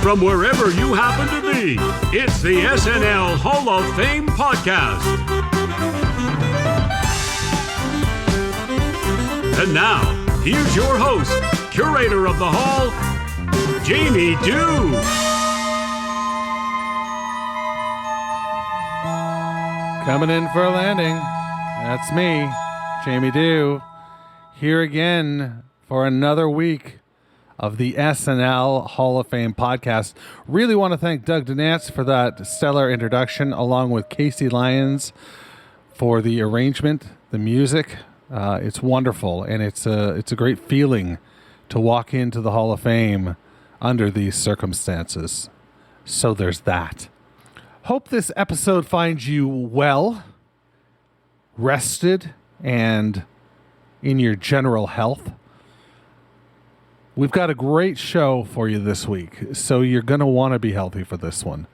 from wherever you happen to be. It's the SNL Hall of Fame podcast. And now, here's your host, curator of the Hall, Jamie Dew. Coming in for a landing. That's me, Jamie Dew, here again for another week of the SNL Hall of Fame podcast. Really want to thank Doug Danance for that stellar introduction, along with Casey Lyons for the arrangement, the music. It's wonderful, and it's a great feeling to walk into the Hall of Fame under these circumstances. So there's that. Hope this episode finds you well, rested, and in your general health. We've got a great show for you this week, so you're going to want to be healthy for this one.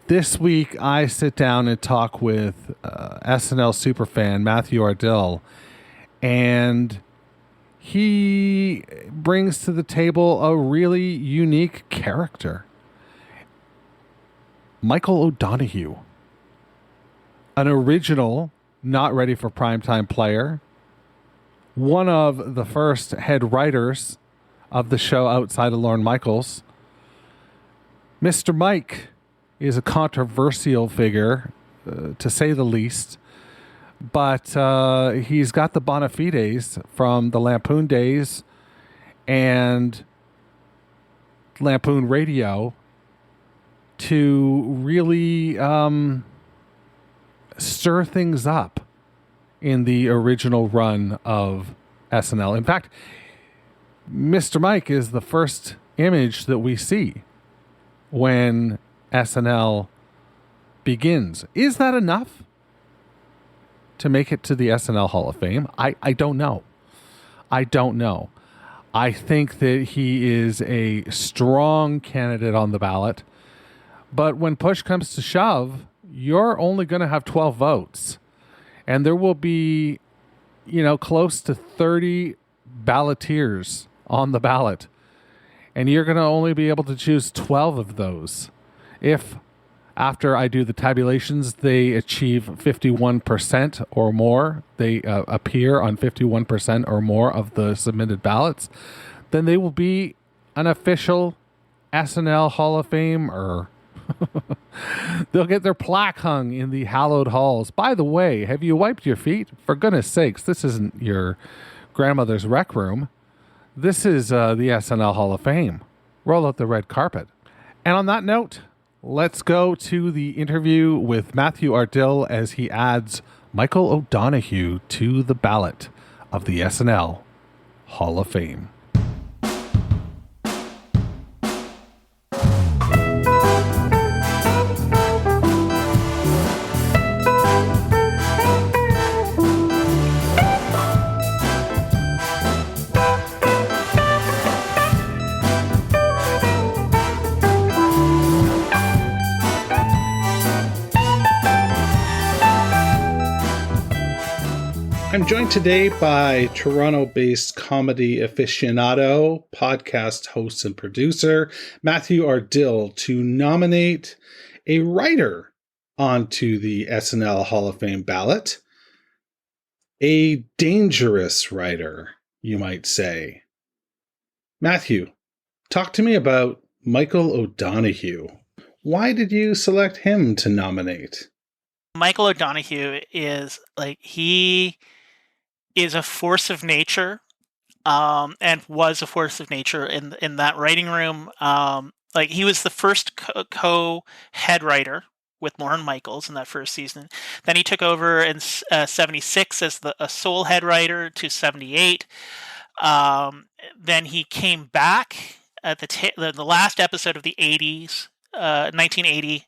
This week, I sit down and talk with SNL superfan Matthew Ardill, and he brings to the table a really unique character. Michael O Donoghue, an original, not ready for primetime player, one of the first head writers of the show outside of Lorne Michales. Mr. Mike is a controversial figure, to say the least, but he's got the bona fides from the Lampoon days and Lampoon Radio to really stir things up in the original run of SNL. In fact, Mr. Mike is the first image that we see when SNL begins. Is that enough to make it to the SNL Hall of Fame? I don't know. I don't know. I think that he is a strong candidate on the ballot. But when push comes to shove, you're only going to have 12 votes. And there will be, close to 30 balloteers on the ballot. And you're going to only be able to choose 12 of those. If, after I do the tabulations, they achieve 51% or more, they appear on 51% or more of the submitted ballots, then they will be an official SNL Hall of Fame They'll get their plaque hung in the hallowed halls. By the way, have you wiped your feet? For goodness sakes, this isn't your grandmother's rec room. This is the SNL Hall of Fame. Roll out the red carpet. And on that note, let's go to the interview with Matthew Ardill as he adds Michael O Donoghue to the ballot of the SNL Hall of Fame. I'm joined today by Toronto-based comedy aficionado, podcast host, and producer Matthew Ardill to nominate a writer onto the SNL Hall of Fame ballot. A dangerous writer, you might say. Matthew, talk to me about Michael O Donoghue. Why did you select him to nominate? Michael O Donoghue is he is a force of nature, and was a force of nature in that writing room. He was the first co-head writer with Lorne Michales in that first season. Then he took over in 76 as a sole head writer to 78. Then he came back at the last episode of the 80s, 1980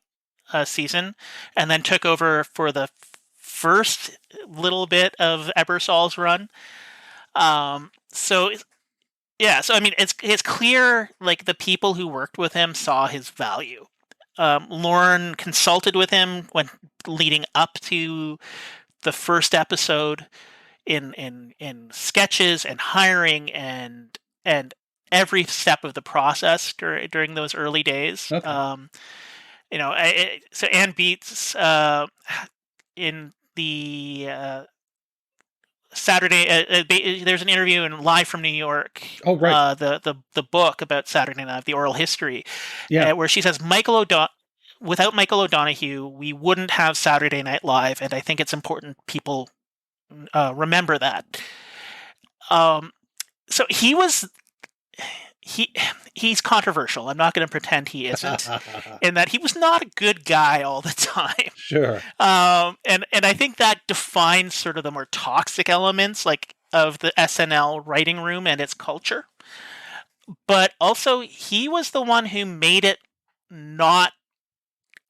season, and then took over for the first little bit of Ebersol's run. So it's clear the people who worked with him saw his value. Lorne consulted with him when leading up to the first episode in sketches and hiring and every step of the process during those early days. Okay. So Ann Beats in the Saturday. There's an interview in Live from New York. Oh, right. The book about Saturday Night, the oral history, Yeah. where she says without Michael O Donoghue, we wouldn't have Saturday Night Live, and I think it's important people remember that. So he's controversial. I'm not going to pretend he isn't, in that he was not a good guy all the time. Sure. And I think that defines sort of the more toxic elements of the SNL writing room and its culture. But also, he was the one who made it not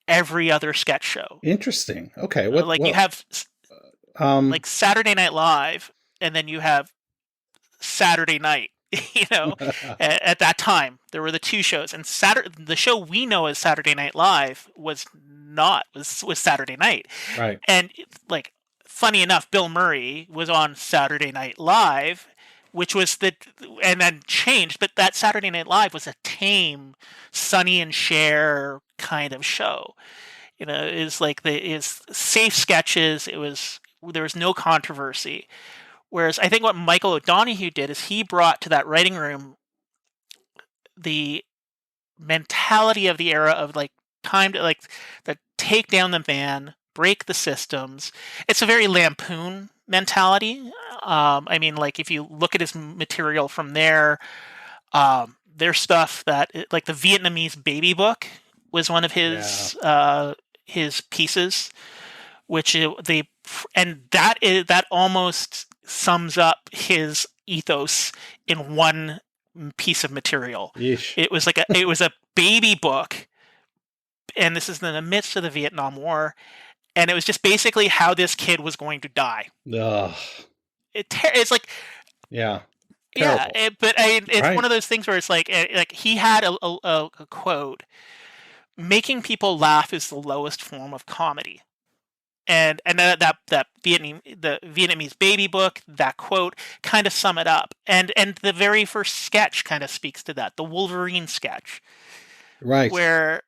every other sketch show. Interesting. Okay. You have Saturday Night Live, and then you have Saturday Night. At that time there were the two shows, and the show we know as Saturday Night Live was Saturday Night. Right. And funny enough, Bill Murray was on Saturday Night Live, which was and then changed, but that Saturday Night Live was a tame Sonny and Cher kind of show. Is safe sketches. There was no controversy. Whereas I think what Michael O Donoghue did is he brought to that writing room the mentality of the era of time to the take down the man, break the systems. It's a very Lampoon mentality. If you look at his material from there, there's stuff that the Vietnamese baby book was one of his pieces, that almost sums up his ethos in one piece of material. Yeesh. It was a baby book, and this is in the midst of the Vietnam War, and it was just basically how this kid was going to die. Ugh. It's yeah. But it's right. One of those things where it's he had a quote: "Making people laugh is the lowest form of comedy." And that Vietnamese baby book, that quote kind of sum it up. And the very first sketch kind of speaks to that, the Wolverine sketch. Right. Where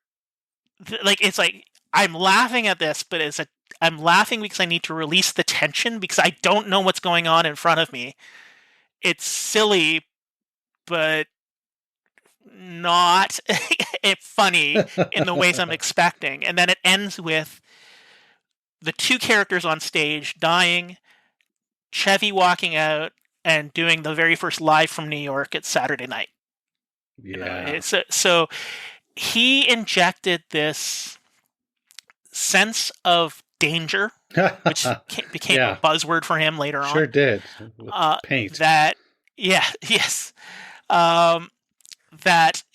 I'm laughing at this, but I'm laughing because I need to release the tension because I don't know what's going on in front of me. It's silly, but not funny in the ways I'm expecting. And then it ends with the two characters on stage dying, Chevy walking out, and doing the very first Live from New York at Saturday Night. Yeah. So he injected this sense of danger, which became a buzzword for him later on. Sure did. With paint. That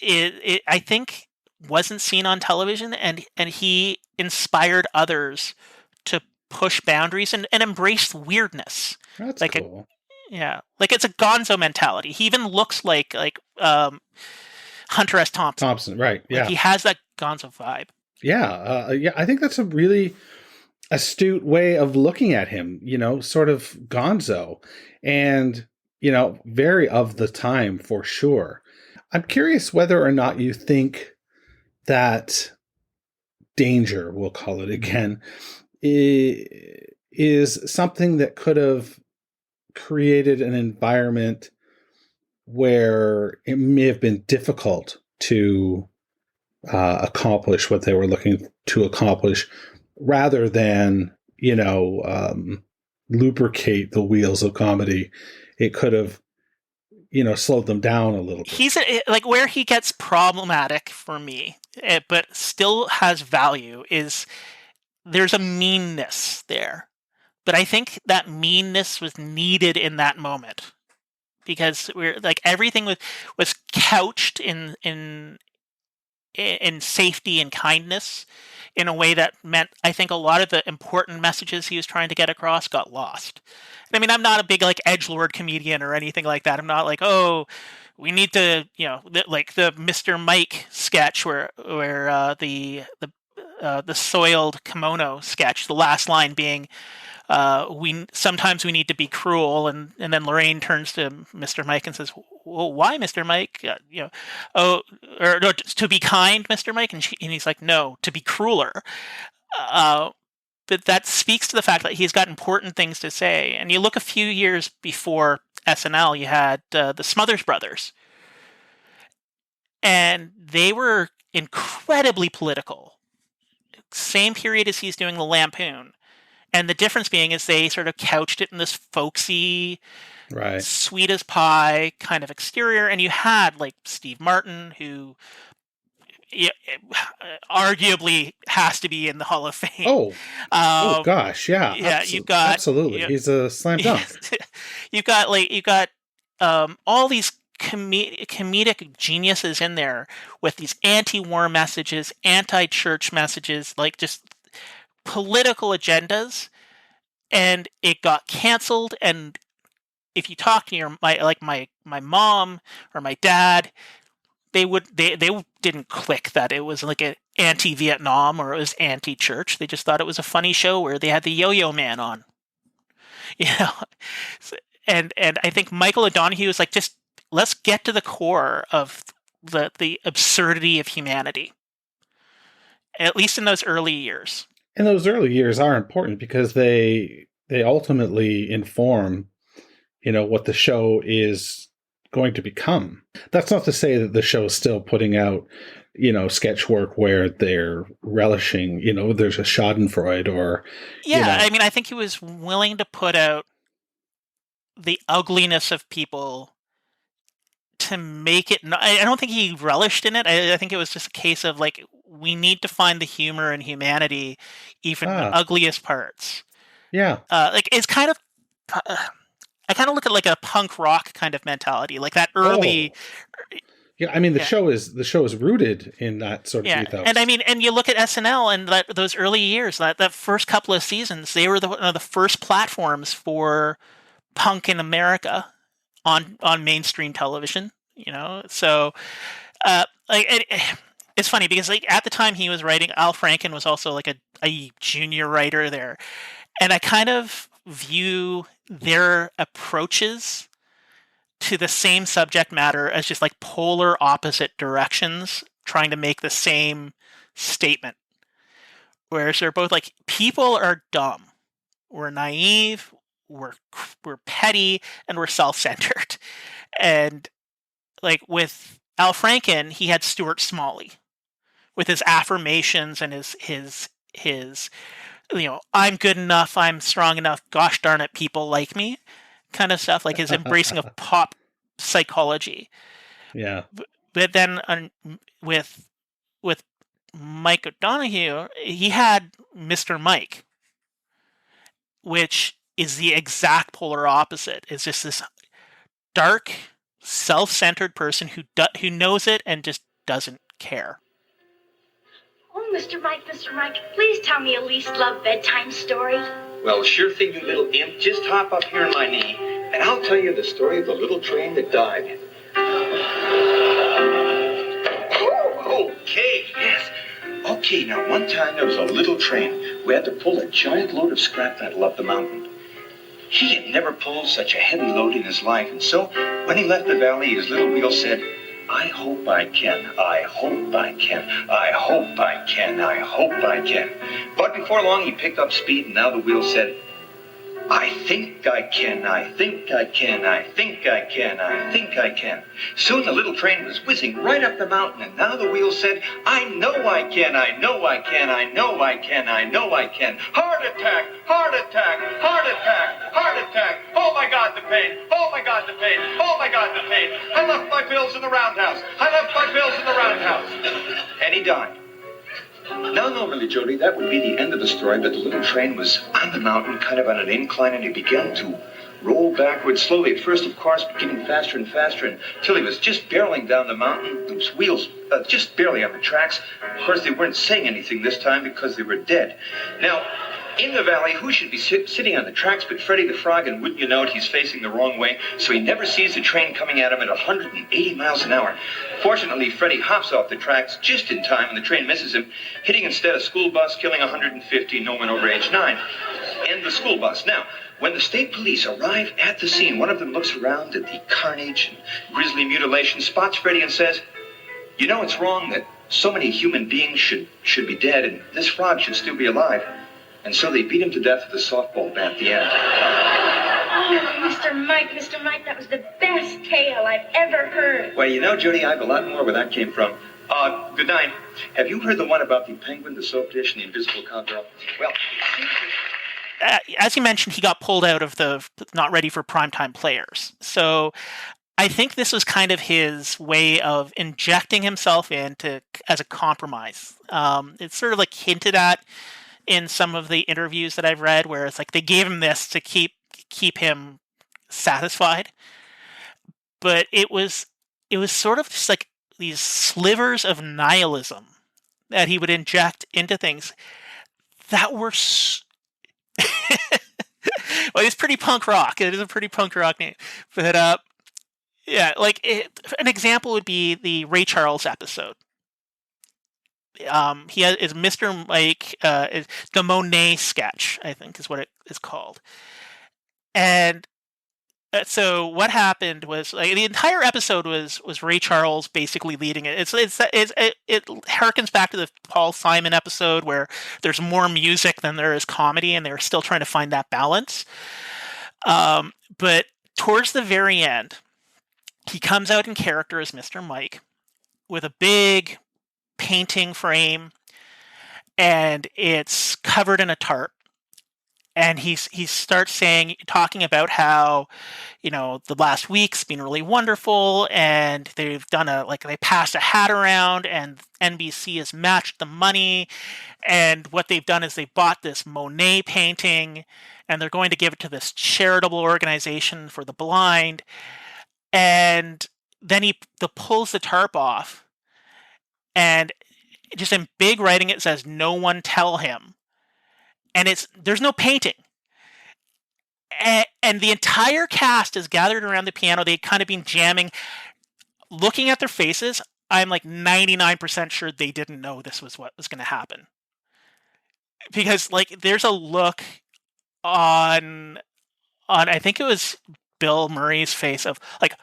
it I think wasn't seen on television, and he inspired others to push boundaries and embrace weirdness. That's cool. It's a gonzo mentality. He even looks like Hunter S. Thompson. Right? Yeah, he has that gonzo vibe. Yeah, I think that's a really astute way of looking at him. Sort of gonzo, and very of the time for sure. I'm curious whether or not you think that danger, we'll call it again, is something that could have created an environment where it may have been difficult to accomplish what they were looking to accomplish, rather than lubricate the wheels of comedy. It could have slowed them down a little bit. He's where he gets problematic for me, but still has value, is there's a meanness there. But I think that meanness was needed in that moment, because we're everything was couched in safety and kindness in a way that meant, I think, a lot of the important messages he was trying to get across got lost. I mean, I'm not a big edgelord comedian or anything like that. I'm not we need to, the Mr. Mike sketch where the soiled kimono sketch, the last line being, sometimes we need to be cruel, and then Lorraine turns to Mr. Mike and says, "Well, why, Mr. Mike? Or no, to be kind, Mr. Mike," and he's like, "No, to be crueler." But that speaks to the fact that he's got important things to say. And you look a few years before SNL, you had the Smothers Brothers, and they were incredibly political. Same period as he's doing the Lampoon. And the difference being is they sort of couched it in this folksy, Right. sweet as pie kind of exterior. And you had like Steve Martin, who arguably has to be in the Hall of Fame. Oh gosh, yeah. Yeah, you've got absolutely. He's a slam dunk. You've got all these comedic geniuses in there with these anti-war messages, anti-church messages, like just political agendas, and it got canceled. And if you talk to my mom or my dad, they didn't click that it was like an anti-Vietnam or it was anti-church. They just thought it was a funny show where they had the Yo-Yo Man on, and I think Michael O Donoghue is like, just let's get to the core of the absurdity of humanity, at least in those early years. And those early years are important because they ultimately inform, what the show is going to become. That's not to say that the show is still putting out, sketch work where they're relishing, there's a Schadenfreude or... I mean, I think he was willing to put out the ugliness of people to make it... I don't think he relished in it. I think it was just a case of, like, we need to find the humor and humanity, even the ugliest parts. Yeah. It's kind of... I kind of look at like a punk rock kind of mentality, like that early. Yeah, I mean the show is rooted in that sort of ethos. And I mean, and you look at SNL and those early years, that first couple of seasons, they were one of the first platforms for punk in America on mainstream television. So it's funny because like at the time he was writing, Al Franken was also like a junior writer there, and I kind of view their approaches to the same subject matter as just like polar opposite directions trying to make the same statement. Whereas they're both like, people are dumb. We're naive, we're petty, and we're self-centered. And like with Al Franken, he had Stuart Smalley with his affirmations and his I'm good enough, I'm strong enough, gosh darn it, people like me kind of stuff, like his embracing of pop psychology. Yeah. But then with Mike O Donoghue, he had Mr. Mike, which is the exact polar opposite. It's just this dark, self-centered person who knows it and just doesn't care. Oh, Mr. Mike, please tell me a least loved bedtime story. Well, sure thing, you little imp. Just hop up here on my knee, and I'll tell you the story of the little train that died. Oh, okay, yes. Okay, now one time there was a little train who had to pull a giant load of scrap metal up the mountain. He had never pulled such a heavy load in his life, and so when he left the valley, his little wheel said, I hope I can, I hope I can, I hope I can, I hope I can. But before long, he picked up speed, and now the wheel said, I think I can, I think I can, I think I can, I think I can. Soon the little train was whizzing right up the mountain, and now the wheel said, I know I can, I know I can, I know I can, I know I can. Heart attack, heart attack, heart attack, heart attack. Oh my God, the pain, oh my God, the pain, oh my God, the pain. I left my bills in the roundhouse, I left my bills in the roundhouse. And he died. Now, normally, Jody, that would be the end of the story, but the little train was on the mountain, kind of on an incline, and he began to roll backwards slowly. At first, of course, getting faster and faster, until he was just barreling down the mountain, those wheels just barely on the tracks. Of course, they weren't saying anything this time because they were dead. Now, in the valley, who should be sitting on the tracks but Freddy the Frog, and wouldn't you know it, he's facing the wrong way, so he never sees the train coming at him at 180 miles an hour. Fortunately, Freddy hops off the tracks just in time, and the train misses him, hitting instead a school bus, killing 150, no one over age 9. and the school bus. Now, when the state police arrive at the scene, one of them looks around at the carnage and grisly mutilation, spots Freddy and says, "You know it's wrong that so many human beings should be dead, and this frog should still be alive." And so they beat him to death with a softball bat at the end. Oh, Mr. Mike, that was the best tale I've ever heard. Well, you know, Judy, I have a lot more where that came from. Good night. Have you heard the one about the penguin, the soap dish, and the invisible cowgirl? Well, as you mentioned, he got pulled out of the not ready for primetime players. So I think this was kind of his way of injecting himself into as a compromise. It's sort of like hinted at in some of the interviews that I've read, where it's like they gave him this to keep him satisfied. But it was sort of just like these slivers of nihilism that he would inject into things that were well, it's pretty punk rock. It is a pretty punk rock name. But yeah, like an example would be the Ray Charles episode. Is Mr. Mike, the Monet sketch, I think is what it is called. And so what happened was, like, the entire episode was Ray Charles basically leading it. It harkens back to the Paul Simon episode where there's more music than there is comedy, and they're still trying to find that balance. But towards the very end, he comes out in character as Mr. Mike with a big painting frame, and it's covered in a tarp. And he starts talking about how, the last week's been really wonderful, and they've done they passed a hat around, and NBC has matched the money, and what they've done is they bought this Monet painting, and they're going to give it to this charitable organization for the blind, and then he pulls the tarp off, and just in big writing it says, "No one tell him." And there's no painting. And the entire cast is gathered around the piano. They'd kind of been jamming. Looking at their faces, I'm like 99% sure they didn't know this was what was going to happen. Because, like, there's a look on I think it was Bill Murray's face of, like,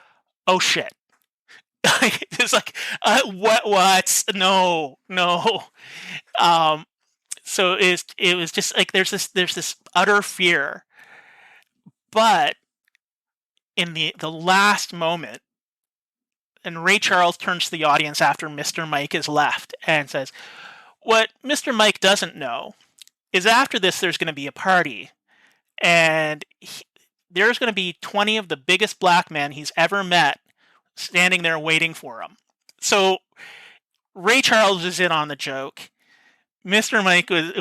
oh shit. It's like, what? No. So it was just like there's this utter fear, but in the last moment, and Ray Charles turns to the audience after Mr. Mike is left and says, "What Mr. Mike doesn't know is after this there's going to be a party, and there's going to be 20 of the biggest black men he's ever met standing there waiting for him." So Ray Charles is in on the joke. Mr. Mike was,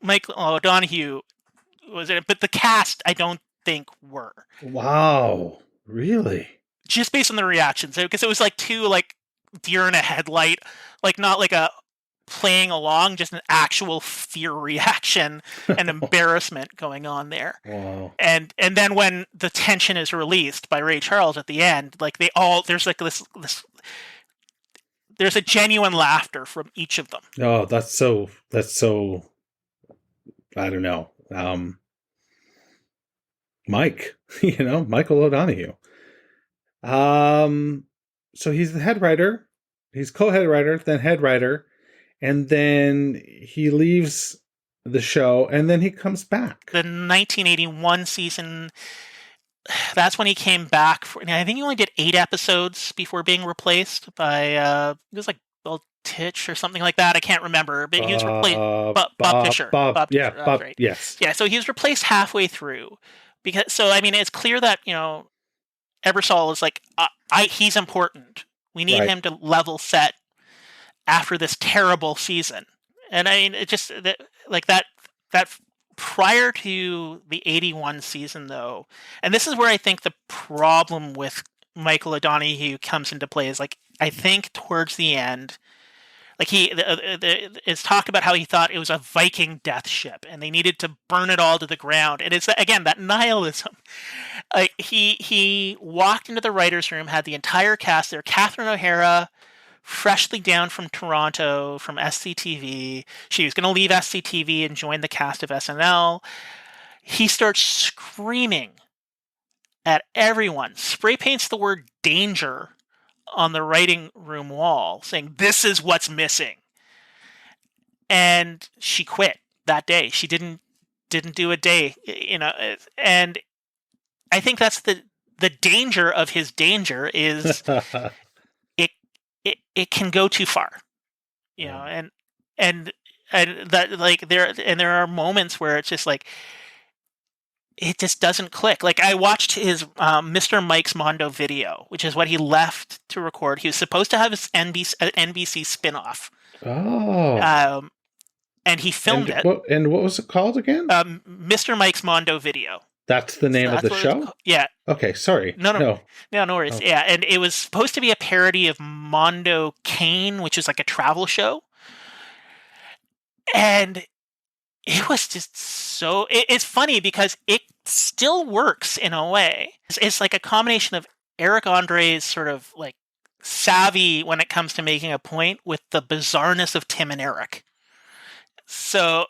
Michael O Donoghue was in it, but the cast, I don't think were. Wow, really? Just based on the reactions, because it was like two deer in a headlight, like not like a playing along, just an actual fear reaction and embarrassment going on there. Wow. And then when the tension is released by Ray Charles at the end, like there's like this. There's a genuine laughter from each of them. Oh, that's so, I don't know. Mike, Michael O Donoghue. So he's the head writer, he's co-head writer, then head writer, and then he leaves the show, and then he comes back. The 1981 season, that's when he came back. I think he only did 8 episodes before being replaced by, it was like Bill Titch or something like that. I can't remember, but he was replaced. Bob Fisher. Bob Fisher, Bob, right. Yes. Yeah, so he was replaced halfway through. It's clear that, Ebersol is like, he's important. We need him to level set after this terrible season. And I mean, it just, that prior to the 81 season, though, and this is where I think the problem with Michael O Donoghue comes into play, is I think towards the end, it's talk about how he thought it was a Viking death ship and they needed to burn it all to the ground. And it's, again, that nihilism. He walked into the writer's room, had the entire cast there. Catherine O'Hara, freshly down from Toronto, from SCTV. She was going to leave SCTV and join the cast of SNL. he starts screaming at everyone, spray paints the word danger on the writing room wall, saying, "This is what's missing." And she quit that day. She didn't do a day, and I think that's the danger of his danger is it can go too far, and that, like, there are moments where it's just like it just doesn't click. Like, I watched his Mr. Mike's Mondo video, which is what he left to record. He was supposed to have his NBC spinoff. Oh. And he filmed it. And what was it called again? Mr. Mike's Mondo video. That's the name of the show? Yeah. Okay, sorry. No worries. Oh. Yeah, and it was supposed to be a parody of Mondo Cane, which is like a travel show. And it was just so... It's funny because it still works in a way. It's like a combination of Eric Andre's sort of like savvy when it comes to making a point with the bizarreness of Tim and Eric. So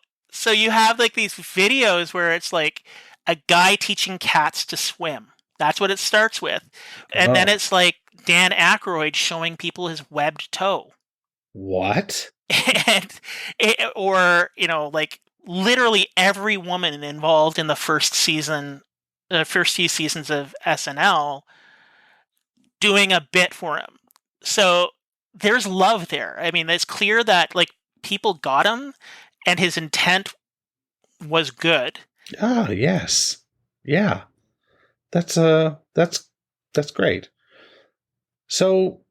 you have like these videos where it's like a guy teaching cats to swim. That's what it starts with. And then it's like Dan Aykroyd showing people his webbed toe. What? Or like literally every woman involved in the first few seasons of SNL doing a bit for him. So there's love there. I mean, it's clear that like people got him and his intent was good. Oh, yes. Yeah. That's great. So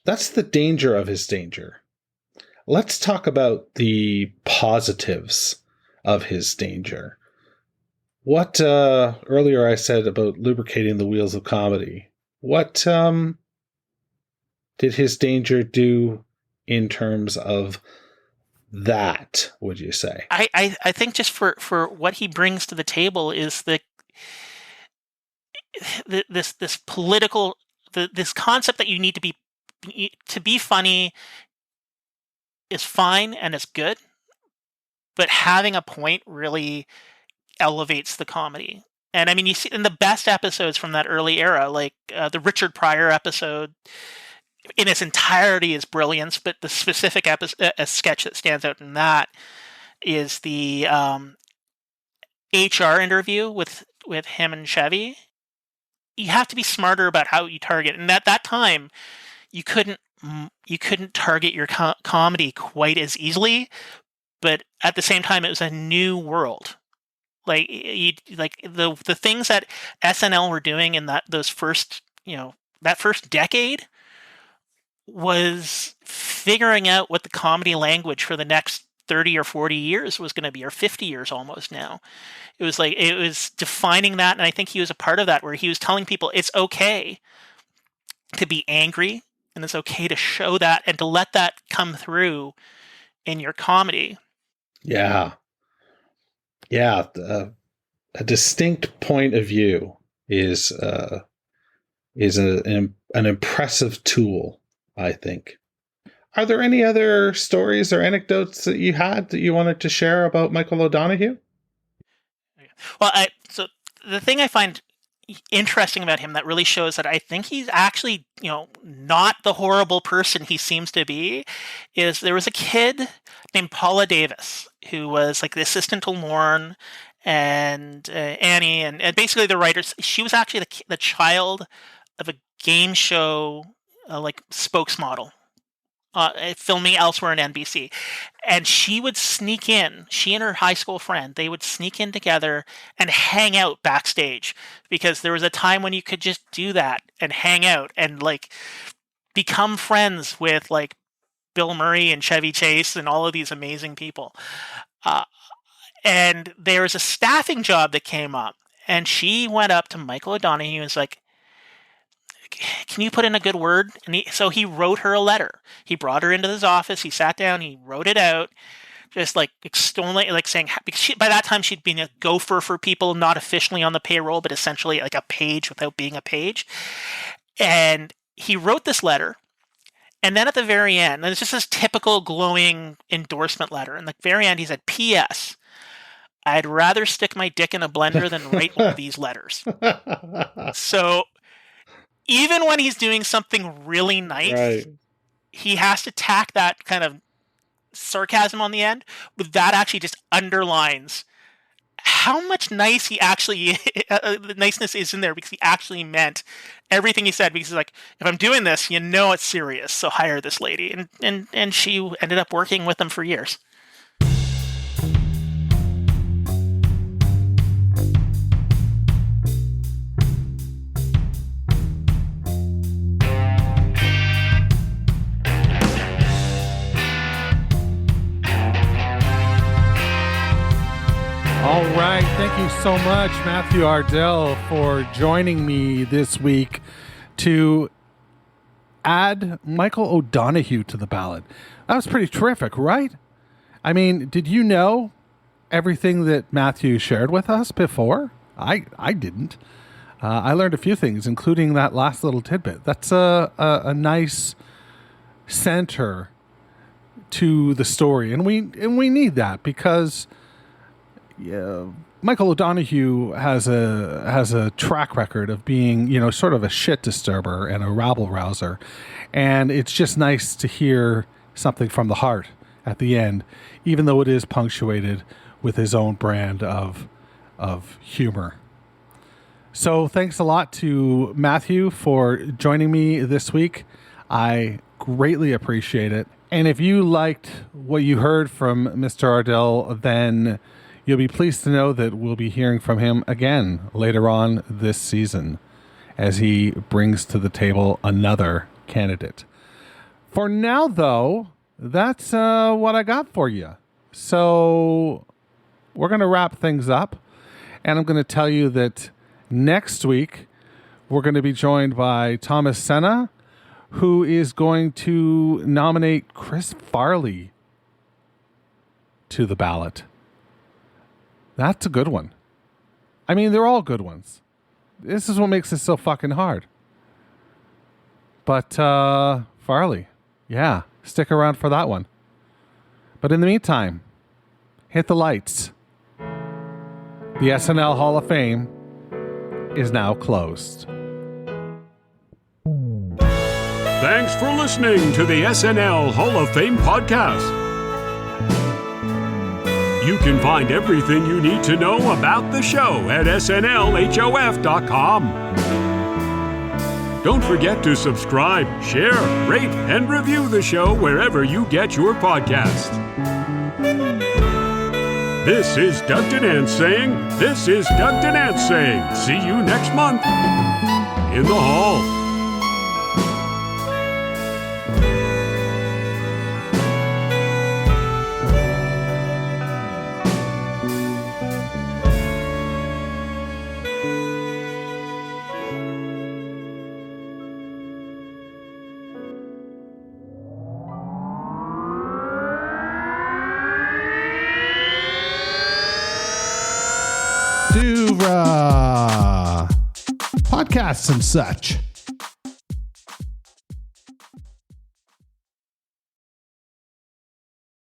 that's the danger of his danger. Let's talk about the positives of his danger. What earlier I said about lubricating the wheels of comedy. What did his danger do in terms of that, would you say? I think just for what he brings to the table is this political this concept that you need to be funny is fine and it's good, but having a point really elevates the comedy. And I mean, you see in the best episodes from that early era, like the Richard Pryor episode in its entirety is brilliance, but the specific a sketch that stands out in that is the HR interview with him and Chevy. You have to be smarter about how you target. And at that time, you couldn't target your comedy quite as easily, but at the same time, it was a new world. Like the things that SNL were doing in that first decade was figuring out what the comedy language for the next 30 or 40 years was going to be, or 50 years almost now. It was defining that, and I think he was a part of that, where he was telling people it's okay to be angry, and it's okay to show that and to let that come through in your comedy. Yeah. Yeah. A distinct point of view is an impressive tool, I think. Are there any other stories or anecdotes that you had that you wanted to share about Michael O Donoghue? Well, so the thing I find interesting about him that really shows that I think he's actually, not the horrible person he seems to be, is there was a kid named Paula Davis who was like the assistant to Lorne and Annie and basically the writers. She was actually the child of a game show like spokesmodel. Filming elsewhere in NBC. And she would sneak in, she and her high school friend, they would sneak in together and hang out backstage, because there was a time when you could just do that and hang out and like become friends with like Bill Murray and Chevy Chase and all of these amazing people. And there was a staffing job that came up, and she went up to Michael O Donoghue and was like, "Can you put in a good word?" And so he wrote her a letter. He brought her into his office. He sat down. He wrote it out, just like extolling, like saying, because by that time she'd been a gopher for people, not officially on the payroll, but essentially like a page without being a page. And he wrote this letter. And then at the very end, and it's just this typical glowing endorsement letter. And at the very end, he said, "P.S. I'd rather stick my dick in a blender than write one of these letters. So even when he's doing something really nice, Right. he has to tack that kind of sarcasm on the end, but that actually just underlines how much nice he actually the niceness is in there, because he actually meant everything he said, because he's like, if I'm doing this, you know it's serious, so hire this lady. And she ended up working with him for years. All right. Thank you so much, Matthew Ardill, for joining me this week to add Michael O Donoghue to the ballot. That was pretty terrific, right? I mean, did you know everything that Matthew shared with us before? I didn't. I learned a few things, including that last little tidbit. That's a nice center to the story, and we need that, because Michael O Donoghue has a track record of being, sort of a shit disturber and a rabble rouser, and it's just nice to hear something from the heart at the end, even though it is punctuated with his own brand of humor. So thanks a lot to Matthew for joining me this week. I greatly appreciate it. And if you liked what you heard from Mr. Ardill, then you'll be pleased to know that we'll be hearing from him again later on this season as he brings to the table another candidate. For now, though, that's what I got for you. So we're going to wrap things up, and I'm going to tell you that next week we're going to be joined by Thomas Senna, who is going to nominate Chris Farley to the ballot. That's a good one. I mean, they're all good ones. This is what makes it so fucking hard. But Farley, yeah, stick around for that one. But in the meantime, hit the lights. The SNL Hall of Fame is now closed. Thanks for listening to the SNL Hall of Fame podcast. You can find everything you need to know about the show at snlhof.com. Don't forget to subscribe, share, rate, and review the show wherever you get your podcast. This is Doug Denant saying, this is Doug Denant saying, see you next month in the hall. To podcasts and such.